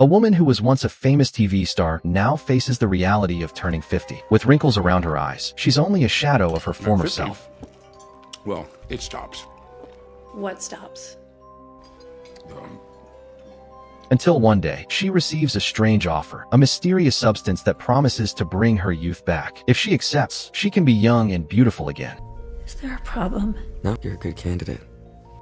A woman who was once a famous TV star now faces the reality of turning 50. With wrinkles around her eyes, she's only a shadow of her former 50. self. Well, it stops. What stops? Until one day, she receives a strange offer, a mysterious substance that promises to bring her youth back. If she accepts, she can be young and beautiful again. Is there a problem? No, you're a good candidate.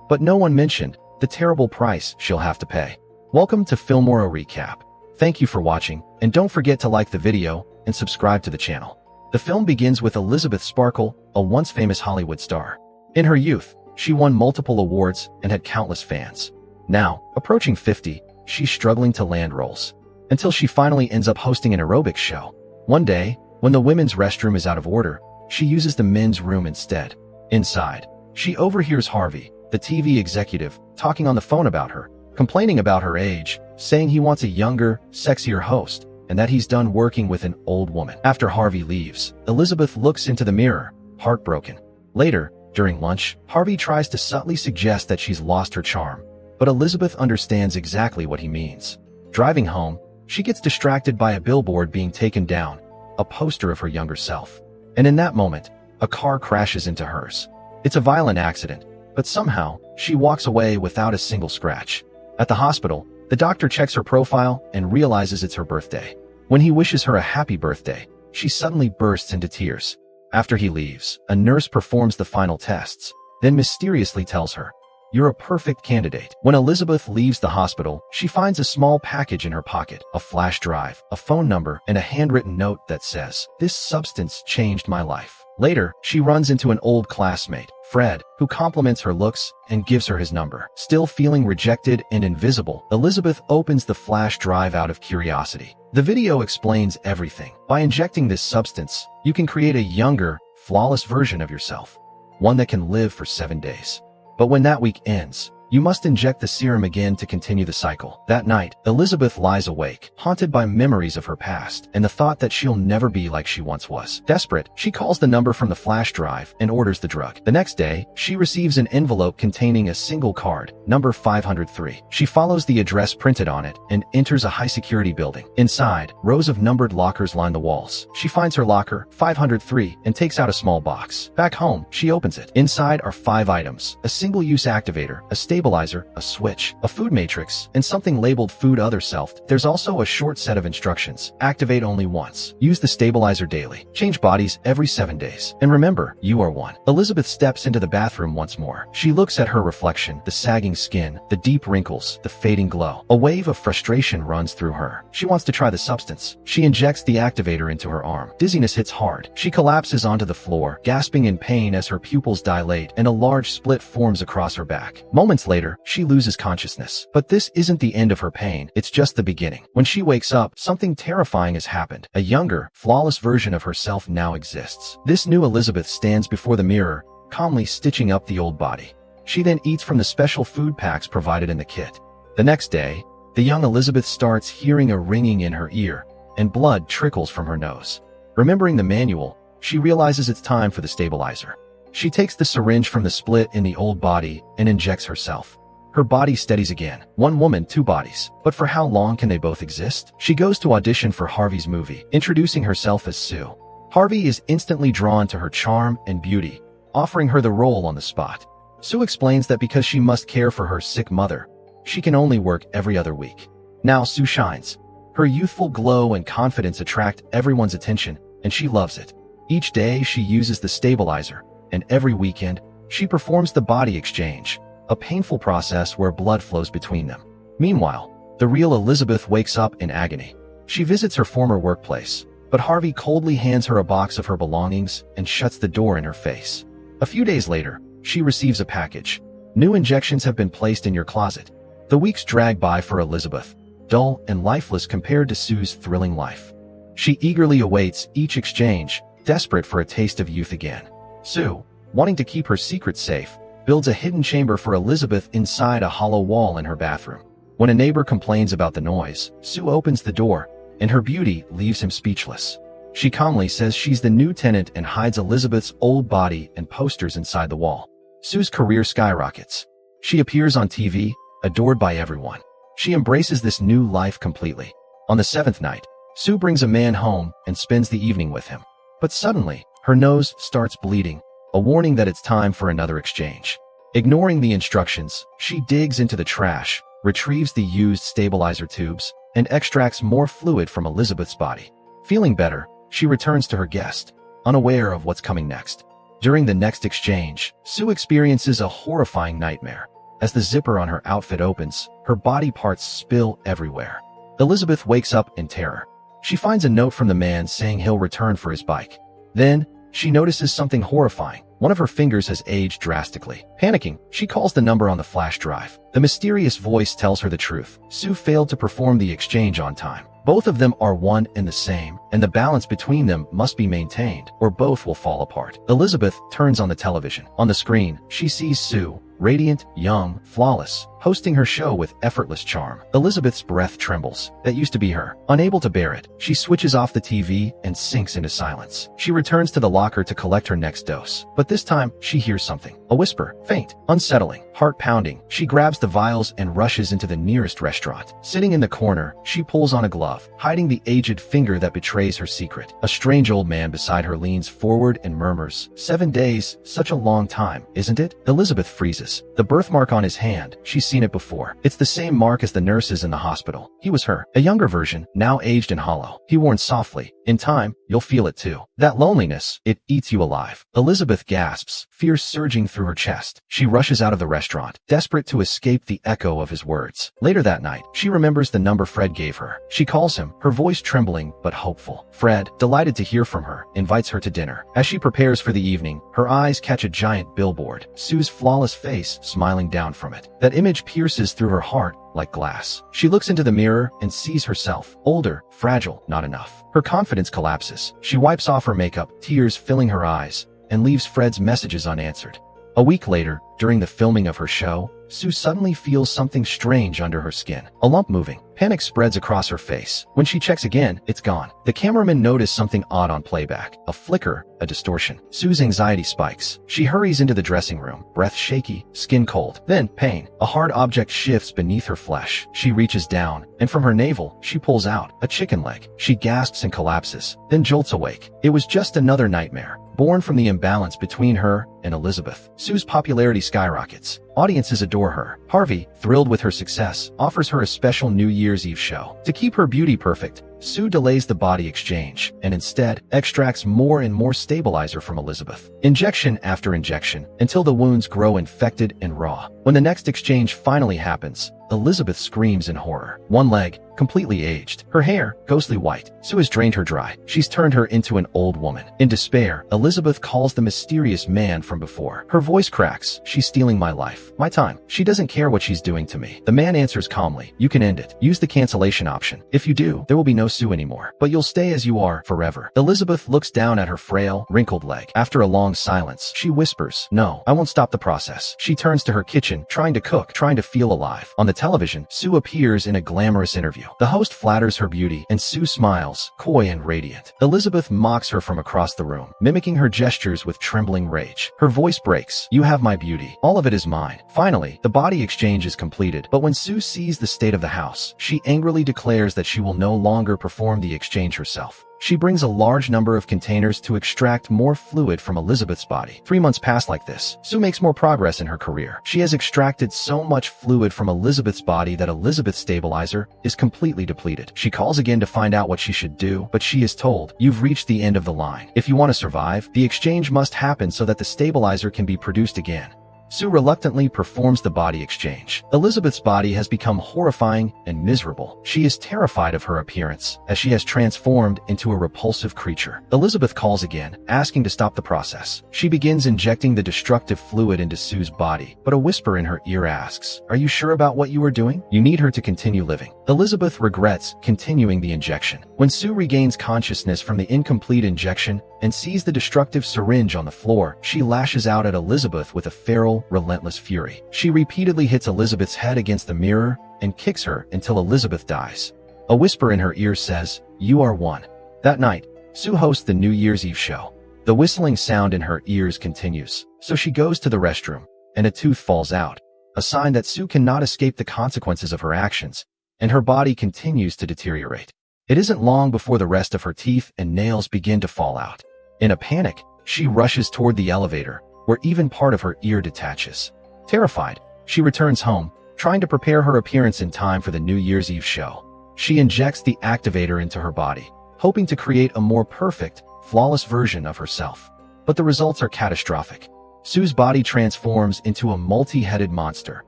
But no one mentioned the terrible price she'll have to pay. Welcome to Filmoro Recap. Thank you for watching, and don't forget to like the video and subscribe to the channel. The film begins with Elizabeth Sparkle, a once famous Hollywood star. In her youth, she won multiple awards and had countless fans. Now, approaching 50, she's struggling to land roles, until she finally ends up hosting an aerobics show. One day, when the women's restroom is out of order, she uses the men's room instead. Inside, she overhears Harvey, the TV executive, talking on the phone about her, complaining about her age, saying he wants a younger, sexier host, and that he's done working with an old woman. After Harvey leaves, Elizabeth looks into the mirror, heartbroken. Later, during lunch, Harvey tries to subtly suggest that she's lost her charm, but Elizabeth understands exactly what he means. Driving home, she gets distracted by a billboard being taken down, a poster of her younger self. And in that moment, a car crashes into hers. It's a violent accident, but somehow, she walks away without a single scratch. At the hospital, the doctor checks her profile and realizes it's her birthday. When he wishes her a happy birthday, she suddenly bursts into tears. After he leaves, a nurse performs the final tests, then mysteriously tells her, "You're a perfect candidate." When Elizabeth leaves the hospital, she finds a small package in her pocket, a flash drive, a phone number, and a handwritten note that says, "This substance changed my life." Later, she runs into an old classmate, Fred, who compliments her looks and gives her his number. Still feeling rejected and invisible, Elizabeth opens the flash drive out of curiosity. The video explains everything. By injecting this substance, you can create a younger, flawless version of yourself, one that can live for 7 days. But when that week ends, you must inject the serum again to continue the cycle. That night, Elizabeth lies awake, haunted by memories of her past and the thought that she'll never be like she once was. Desperate, she calls the number from the flash drive and orders the drug. The next day, she receives an envelope containing a single card, number 503. She follows the address printed on it and enters a high-security building. Inside, rows of numbered lockers line the walls. She finds her locker, 503, and takes out a small box. Back home, she opens it. Inside are 5 items: a single-use activator, a stabilizer, a switch, a food matrix, and something labeled food other self. There's also a short set of instructions. Activate only once. Use the stabilizer daily. Change bodies every 7 days. And remember, you are one. Elizabeth steps into the bathroom once more. She looks at her reflection, the sagging skin, the deep wrinkles, the fading glow. A wave of frustration runs through her. She wants to try the substance. She injects the activator into her arm. Dizziness hits hard. She collapses onto the floor, gasping in pain as her pupils dilate and a large split forms across her back. Moments later, she loses consciousness. But this isn't the end of her pain, it's just the beginning. When she wakes up, something terrifying has happened. A younger, flawless version of herself now exists. This new Elizabeth stands before the mirror, calmly stitching up the old body. She then eats from the special food packs provided in the kit. The next day, the young Elizabeth starts hearing a ringing in her ear, and blood trickles from her nose. Remembering the manual, she realizes it's time for the stabilizer. She takes the syringe from the split in the old body and injects herself. Her body steadies again. One woman, 2 bodies. But for how long can they both exist? She goes to audition for Harvey's movie, introducing herself as Sue. Harvey is instantly drawn to her charm and beauty, offering her the role on the spot. Sue explains that because she must care for her sick mother, she can only work every other week. Now Sue shines. Her youthful glow and confidence attract everyone's attention, and she loves it. Each day she uses the stabilizer, and every weekend, she performs the body exchange, a painful process where blood flows between them. Meanwhile, the real Elizabeth wakes up in agony. She visits her former workplace, but Harvey coldly hands her a box of her belongings and shuts the door in her face. A few days later, she receives a package. New injections have been placed in your closet. The weeks drag by for Elizabeth, dull and lifeless compared to Sue's thrilling life. She eagerly awaits each exchange, desperate for a taste of youth again. Sue, wanting to keep her secret safe, builds a hidden chamber for Elizabeth inside a hollow wall in her bathroom. When a neighbor complains about the noise, Sue opens the door, and her beauty leaves him speechless. She calmly says she's the new tenant and hides Elizabeth's old body and posters inside the wall. Sue's career skyrockets. She appears on TV, adored by everyone. She embraces this new life completely. On the 7th night, Sue brings a man home and spends the evening with him. But suddenly, her nose starts bleeding, a warning that it's time for another exchange. Ignoring the instructions, she digs into the trash, retrieves the used stabilizer tubes, and extracts more fluid from Elizabeth's body. Feeling better, she returns to her guest, unaware of what's coming next. During the next exchange, Sue experiences a horrifying nightmare. As the zipper on her outfit opens, her body parts spill everywhere. Elizabeth wakes up in terror. She finds a note from the man saying he'll return for his bike. Then, she notices something horrifying. One of her fingers has aged drastically. Panicking, she calls the number on the flash drive. The mysterious voice tells her the truth. Sue failed to perform the exchange on time. Both of them are one and the same, and the balance between them must be maintained, or both will fall apart. Elizabeth turns on the television. On the screen, she sees Sue, radiant, young, flawless, hosting her show with effortless charm. Elizabeth's breath trembles. That used to be her. Unable to bear it, she switches off the TV and sinks into silence. She returns to the locker to collect her next dose. But this time, she hears something. A whisper, faint, unsettling, heart-pounding. She grabs the vials and rushes into the nearest restaurant. Sitting in the corner, she pulls on a glove, hiding the aged finger that betrays her secret. A strange old man beside her leans forward and murmurs, 7 days, such a long time, isn't it? Elizabeth freezes. The birthmark on his hand, she's seen it before. It's the same mark as the nurses in the hospital. He was her. A younger version, now aged and hollow. He warned softly, in time, you'll feel it too. That loneliness, it eats you alive. Elizabeth gasps, fear surging through her chest. She rushes out of the restaurant, desperate to escape the echo of his words. Later that night, she remembers the number Fred gave her. She calls him, her voice trembling but hopeful. Fred, delighted to hear from her, invites her to dinner. As she prepares for the evening, her eyes catch a giant billboard, Sue's flawless face smiling down from it. That image pierces through her heart like glass. She looks into the mirror and sees herself, older, fragile, not enough. Her confidence collapses. She wipes off her makeup, tears filling her eyes, and leaves Fred's messages unanswered. A week later, during the filming of her show, Sue suddenly feels something strange under her skin. A lump moving. Panic spreads across her face. When she checks again, it's gone. The cameraman noticed something odd on playback. A flicker, a distortion. Sue's anxiety spikes. She hurries into the dressing room, breath shaky, skin cold. Then, pain. A hard object shifts beneath her flesh. She reaches down, and from her navel, she pulls out a chicken leg. She gasps and collapses, then jolts awake. It was just another nightmare, born from the imbalance between her and Elizabeth. Sue's popularity skyrockets. Audiences adore her. Harvey, thrilled with her success, offers her a special New Year's Eve show. To keep her beauty perfect, Sue delays the body exchange, and instead, extracts more and more stabilizer from Elizabeth. Injection after injection, until the wounds grow infected and raw. When the next exchange finally happens, Elizabeth screams in horror. One leg, completely aged. Her hair, ghostly white. Sue has drained her dry. She's turned her into an old woman. In despair, Elizabeth calls the mysterious man from before. Her voice cracks. She's stealing my life. My time. She doesn't care what she's doing to me. The man answers calmly. You can end it. Use the cancellation option. If you do, there will be no Sue anymore. But you'll stay as you are, forever. Elizabeth looks down at her frail, wrinkled leg. After a long silence, she whispers, no, I won't stop the process. She turns to her kitchen, trying to cook, trying to feel alive. On the television, Sue appears in a glamorous interview. The host flatters her beauty, and Sue smiles, coy and radiant. Elizabeth mocks her from across the room, mimicking her gestures with trembling rage. Her voice breaks. You have my beauty. All of it is mine. Finally, the body exchange is completed, but when Sue sees the state of the house, she angrily declares that she will no longer perform the exchange herself. She brings a large number of containers to extract more fluid from Elizabeth's body. 3 months pass like this. Sue makes more progress in her career. She has extracted so much fluid from Elizabeth's body that Elizabeth's stabilizer is completely depleted. She calls again to find out what she should do, but she is told, you've reached the end of the line. If you want to survive, the exchange must happen so that the stabilizer can be produced again. Sue reluctantly performs the body exchange. Elizabeth's body has become horrifying and miserable. She is terrified of her appearance, as she has transformed into a repulsive creature. Elizabeth calls again, asking to stop the process. She begins injecting the destructive fluid into Sue's body, but a whisper in her ear asks, are you sure about what you are doing? You need her to continue living. Elizabeth regrets continuing the injection. When Sue regains consciousness from the incomplete injection and sees the destructive syringe on the floor, she lashes out at Elizabeth with a feral, relentless fury. She repeatedly hits Elizabeth's head against the mirror and kicks her until Elizabeth dies. A whisper in her ear says, you are one. That night, Sue hosts the New Year's Eve show. The whistling sound in her ears continues, so she goes to the restroom, and a tooth falls out. a sign that Sue cannot escape the consequences of her actions, and her body continues to deteriorate. It isn't long before the rest of her teeth and nails begin to fall out. In a panic, she rushes toward the elevator, where even part of her ear detaches. Terrified, she returns home, trying to prepare her appearance in time for the New Year's Eve show. She injects the activator into her body, hoping to create a more perfect, flawless version of herself. But the results are catastrophic. Sue's body transforms into a multi-headed monster,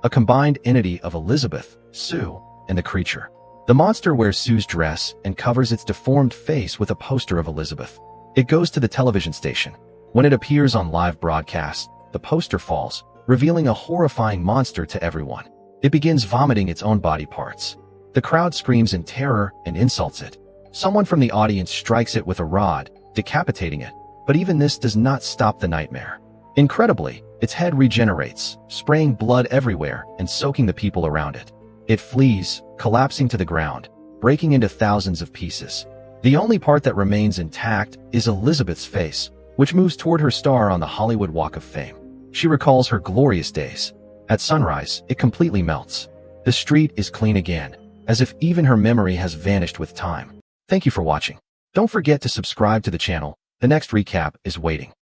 a combined entity of Elizabeth, Sue, and the creature. The monster wears Sue's dress and covers its deformed face with a poster of Elizabeth. It goes to the television station. When it appears on live broadcast, the poster falls, revealing a horrifying monster to everyone. It begins vomiting its own body parts. The crowd screams in terror and insults it. Someone from the audience strikes it with a rod, decapitating it, but even this does not stop the nightmare. Incredibly, its head regenerates, spraying blood everywhere and soaking the people around it. It flees, collapsing to the ground, breaking into thousands of pieces. The only part that remains intact is Elizabeth's face, which moves toward her star on the Hollywood Walk of Fame. She recalls her glorious days. At sunrise, it completely melts. The street is clean again, as if even her memory has vanished with time. Thank you for watching. Don't forget to subscribe to the channel. The next recap is waiting.